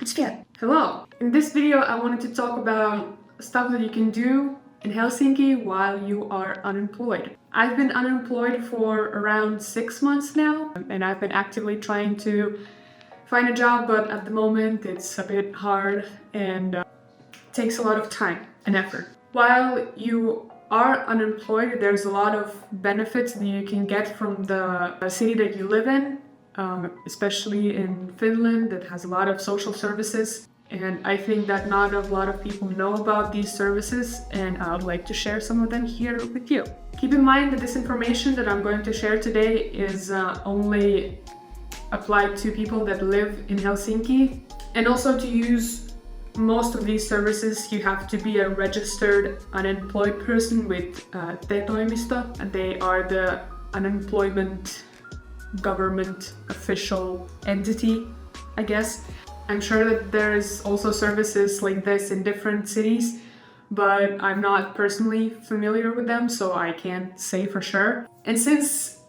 Let's get. Hello! In this video I wanted to talk about stuff that you can do in Helsinki while you are unemployed. I've been unemployed for around 6 months now, and I've been actively trying to find a job, but at the moment it's a bit hard and takes a lot of time and effort. While you are unemployed, there's a lot of benefits that you can get from the city that you live in, especially in Finland, that has a lot of social services. And I think that not a lot of people know about these services, and I would like to share some of them here with you. Keep in mind that this information that I'm going to share today is only applied to people that live in Helsinki. And also, to use most of these services, you have to be a registered unemployed person with TE-toimisto, and they are the unemployment government official entity, I guess. I'm sure that there's also services like this in different cities, but I'm not personally familiar with them, so I can't say for sure. And since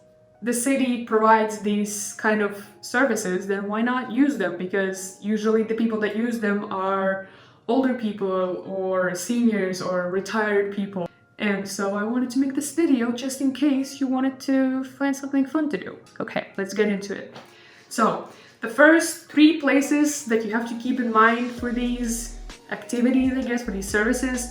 the city provides these kind of services, then why not use them? Because usually the people that use them are older people or seniors or retired people. And so I wanted to make this video just in case you wanted to find something fun to do. Okay, let's get into it. So, the first 3 places that you have to keep in mind for these activities, I guess, for these services,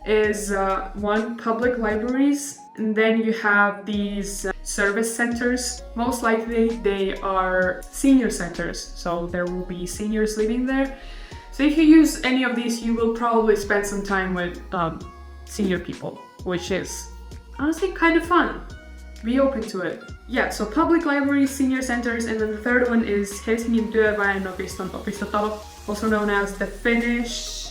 is one, public libraries, and then you have these service centers. Most likely they are senior centers, so there will be seniors living there. So if you use any of these, you will probably spend some time with senior people, which is honestly kind of fun. Be open to it. Yeah, so public libraries, senior centers, and then the third one is Helsingin Työväenopiston opistotalo, also known as the Finnish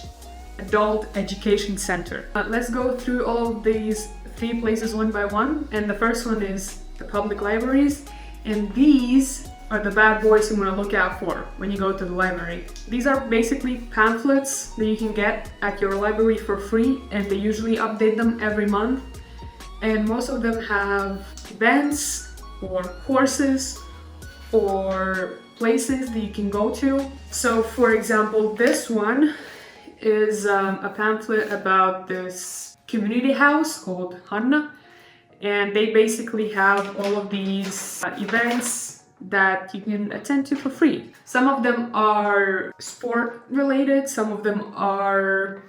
Adult Education Center. Let's go through all of these 3 places one by one, and the first one is the public libraries, and these are the bad boys you want to look out for when you go to the library. These are basically pamphlets that you can get at your library for free, and they usually update them every month. And most of them have events or courses or places that you can go to. So for example, this one is a pamphlet about this community house called Hanna. And they basically have all of these events that you can attend to for free. Some of them are sport related, some of them are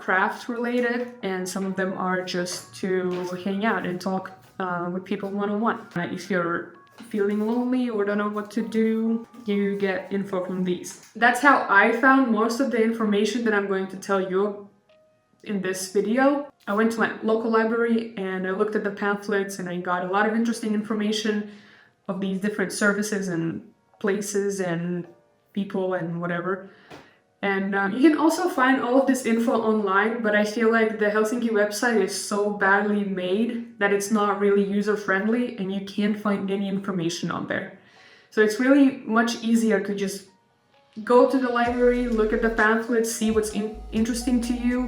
craft related, and some of them are just to hang out and talk with people one-on-one. If you're feeling lonely or don't know what to do, you get info from these. That's how I found most of the information that I'm going to tell you in this video. I went to my local library and I looked at the pamphlets, and I got a lot of interesting information of these different services and places and people and whatever. And you can also find all of this info online, but I feel like the Helsinki website is so badly made that it's not really user-friendly and you can't find any information on there. So it's really much easier to just go to the library, look at the pamphlets, see what's interesting to you,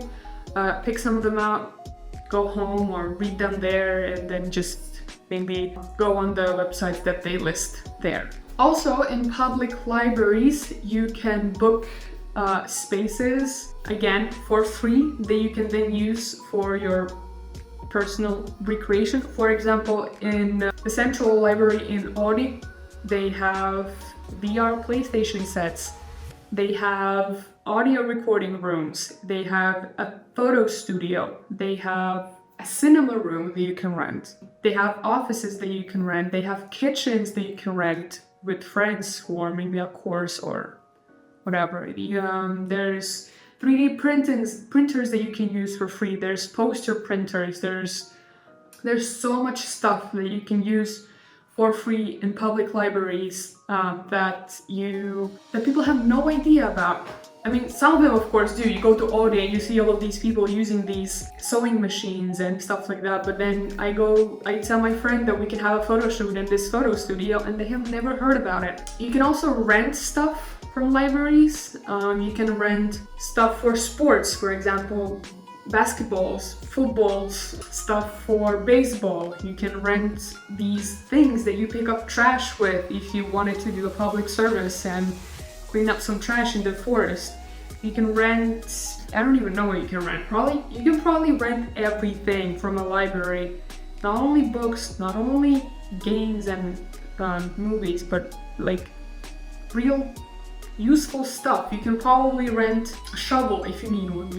pick some of them out, go home or read them there, and then just maybe go on the websites that they list there. Also, in public libraries, you can book spaces, again, for free, that you can then use for your personal recreation. For example, in the central library in Oodi, they have VR PlayStation sets, they have audio recording rooms, they have a photo studio, they have a cinema room that you can rent, they have offices that you can rent, they have kitchens that you can rent with friends for maybe a course or whatever. There's 3D printers that you can use for free. There's poster printers. There's so much stuff that you can use for free in public libraries that people have no idea about. I mean, some of them of course do. You go to Oodi and you see all of these people using these sewing machines and stuff like that, but then I tell my friend that we can have a photo shoot in this photo studio and they have never heard about it. You can also rent stuff from libraries. You can rent stuff for sports, for example, basketballs, footballs, stuff for baseball. You can rent these things that you pick up trash with if you wanted to do a public service, and clean up some trash in the forest. You can rent, I don't even know what you can rent. You can probably rent everything from a library. Not only books, not only games and movies, but like real useful stuff. You can probably rent a shovel if you need one.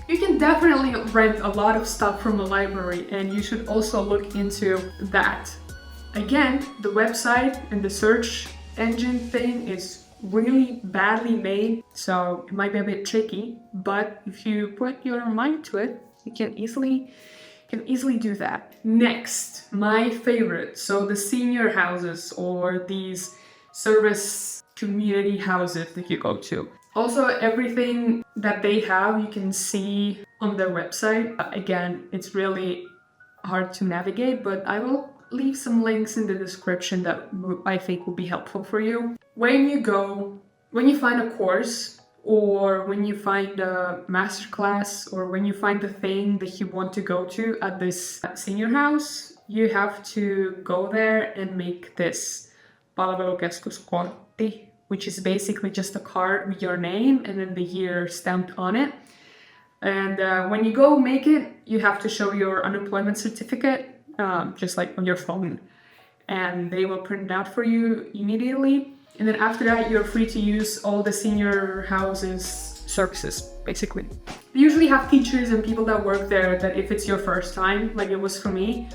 You can definitely rent a lot of stuff from a library, and you should also look into that. Again, the website and the search engine thing is really badly made, so it might be a bit tricky, but if you put your mind to it, you can easily do that. Next, my favorite, so the senior houses or these service community houses that you go to. Also, everything that they have you can see on their website. Again, it's really hard to navigate, but I will leave some links in the description that I think will be helpful for you. When you find a course, or when you find a masterclass, or when you find the thing that you want to go to at this senior house, you have to go there and make this palvelukeskuskortti, which is basically just a card with your name and then the year stamped on it. And when you go make it, you have to show your unemployment certificate, just like on your phone, and they will print it out for you immediately. And then after that, you're free to use all the senior houses services, basically. They usually have teachers and people that work there that if it's your first time, like it was for me,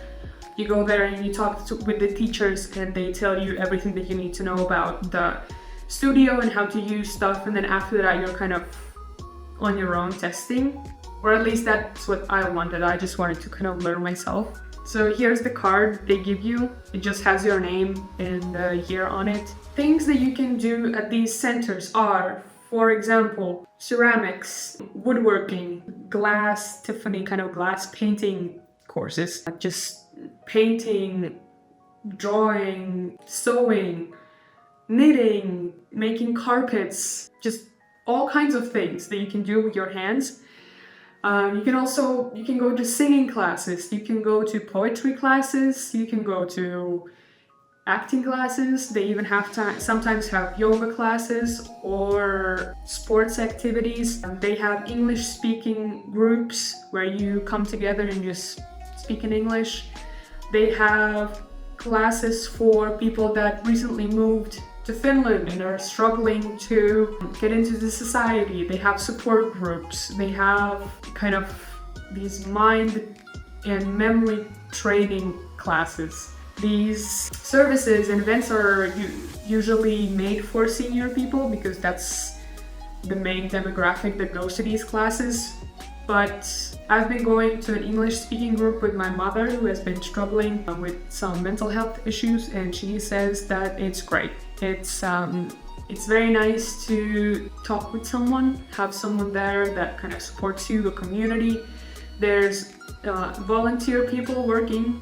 you go there and you talk with the teachers and they tell you everything that you need to know about the studio and how to use stuff. And then after that, you're kind of on your own testing, or at least that's what I wanted. I just wanted to kind of learn myself. So here's the card they give you. It just has your name and the year on it. Things that you can do at these centers are, for example, ceramics, woodworking, glass, Tiffany kind of glass painting courses, just painting, drawing, sewing, knitting, making carpets, just all kinds of things that you can do with your hands. You can go to singing classes, you can go to poetry classes, you can go to acting classes. They even sometimes have yoga classes or sports activities. They have English speaking groups where you come together and just speak in English. They have classes for people that recently moved to Finland and are struggling to get into the society. They have support groups. They have kind of these mind and memory training classes. These services and events are usually made for senior people because that's the main demographic that goes to these classes. But I've been going to an English speaking group with my mother who has been struggling with some mental health issues, and she says that it's great. It's very nice to talk with someone, have someone there that kind of supports you, a community. There's volunteer people working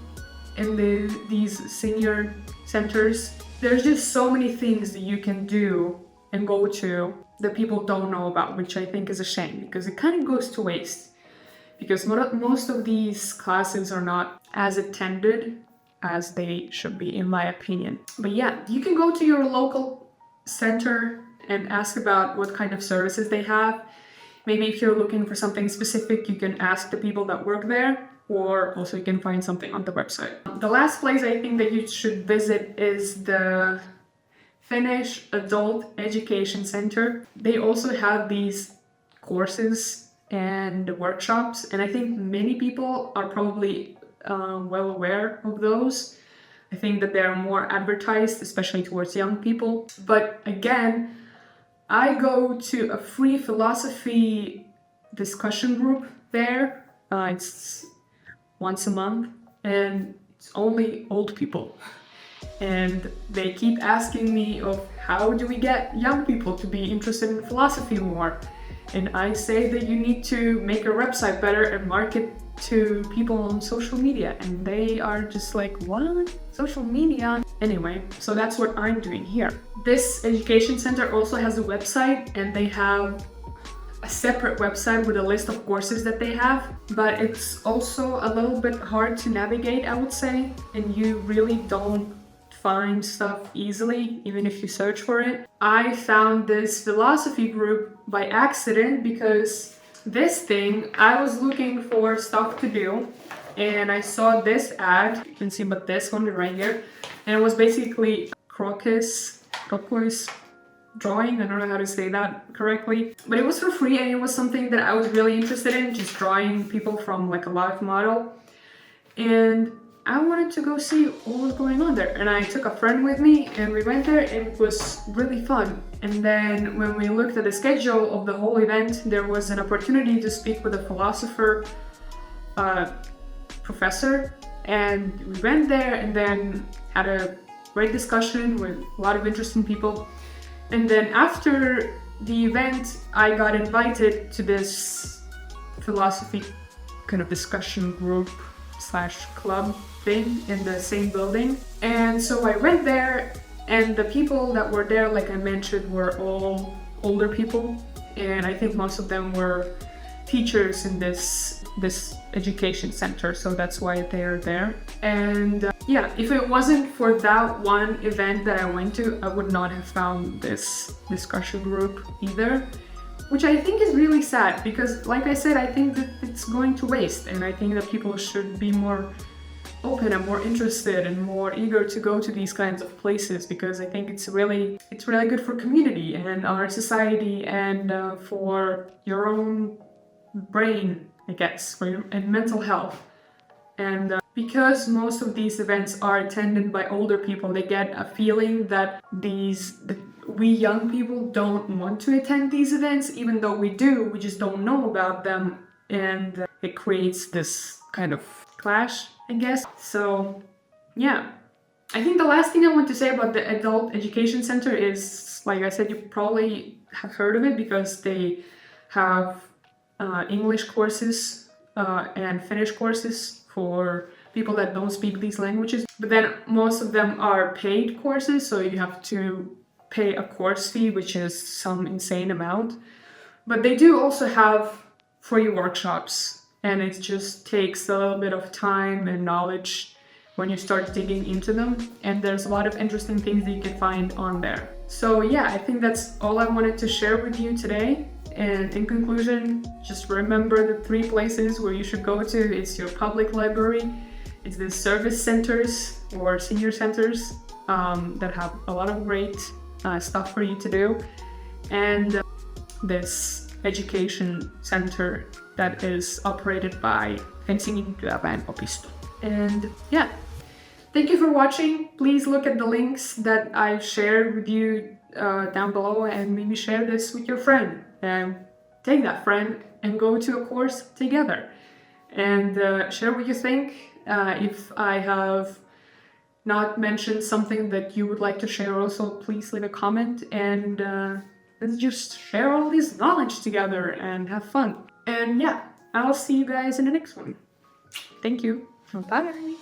in these senior centers. There's just so many things that you can do and go to that people don't know about, which I think is a shame because it kind of goes to waste, because most of these classes are not as attended as they should be, in my opinion. But yeah, you can go to your local center and ask about what kind of services they have. Maybe if you're looking for something specific, you can ask the people that work there, or also you can find something on the website. The last place I think that you should visit is the Finnish Adult Education Center. They also have these courses and workshops, and I think many people are probably well aware of those. I think that they're more advertised, especially towards young people. But again, I go to a free philosophy discussion group there. It's once a month, and it's only old people. And they keep asking me of how do we get young people to be interested in philosophy more? And I say that you need to make your website better and market to people on social media. And they are just like, what? Social media? Anyway, so that's what I'm doing here. This education center also has a website, and they have a separate website with a list of courses that they have, but it's also a little bit hard to navigate, I would say, and you really don't find stuff easily, even if you search for it. I found this philosophy group by accident because this thing, I was looking for stuff to do and I saw this ad, you can see but this one right here, and it was basically crocus drawing, I don't know how to say that correctly, but it was for free and it was something that I was really interested in, just drawing people from like a live model. And I wanted to go see what was going on there, and I took a friend with me and we went there and it was really fun. And then when we looked at the schedule of the whole event, there was an opportunity to speak with a philosopher professor, and we went there and then had a great discussion with a lot of interesting people. And then after the event, I got invited to this philosophy kind of discussion group / club thing in the same building. And so I went there, and the people that were there, like I mentioned, were all older people, and I think most of them were teachers in this education center, so that's why they're there. And yeah, if it wasn't for that one event that I went to, I would not have found this discussion group either, which I think is really sad because, like I said, I think that it's going to waste, and I think that people should be more open and more interested and more eager to go to these kinds of places, because I think it's really good for community and our society and for your own brain, I guess, for your and mental health. And because most of these events are attended by older people, they get a feeling that we young people don't want to attend these events, even though we do, we just don't know about them, and it creates this kind of clash, I guess. So yeah, I think the last thing I want to say about the Adult Education Center is, like I said, you probably have heard of it because they have English courses and Finnish courses for people that don't speak these languages. But then most of them are paid courses, so you have to pay a course fee, which is some insane amount. But they do also have free workshops, and it just takes a little bit of time and knowledge when you start digging into them. And there's a lot of interesting things that you can find on there. So yeah, I think that's all I wanted to share with you today. And in conclusion, just remember the 3 places where you should go to. It's your public library, it's the service centers or senior centers that have a lot of great stuff for you to do, and this education center that is operated by Helsinki Events Search. And yeah, thank you for watching. Please look at the links that I've shared with you down below, and maybe share this with your friend, and take that friend and go to a course together, and share what you think. If I have not mentioned something that you would like to share also, please leave a comment, and let's just share all this knowledge together and have fun. And yeah, I'll see you guys in the next one. Thank you. Bye.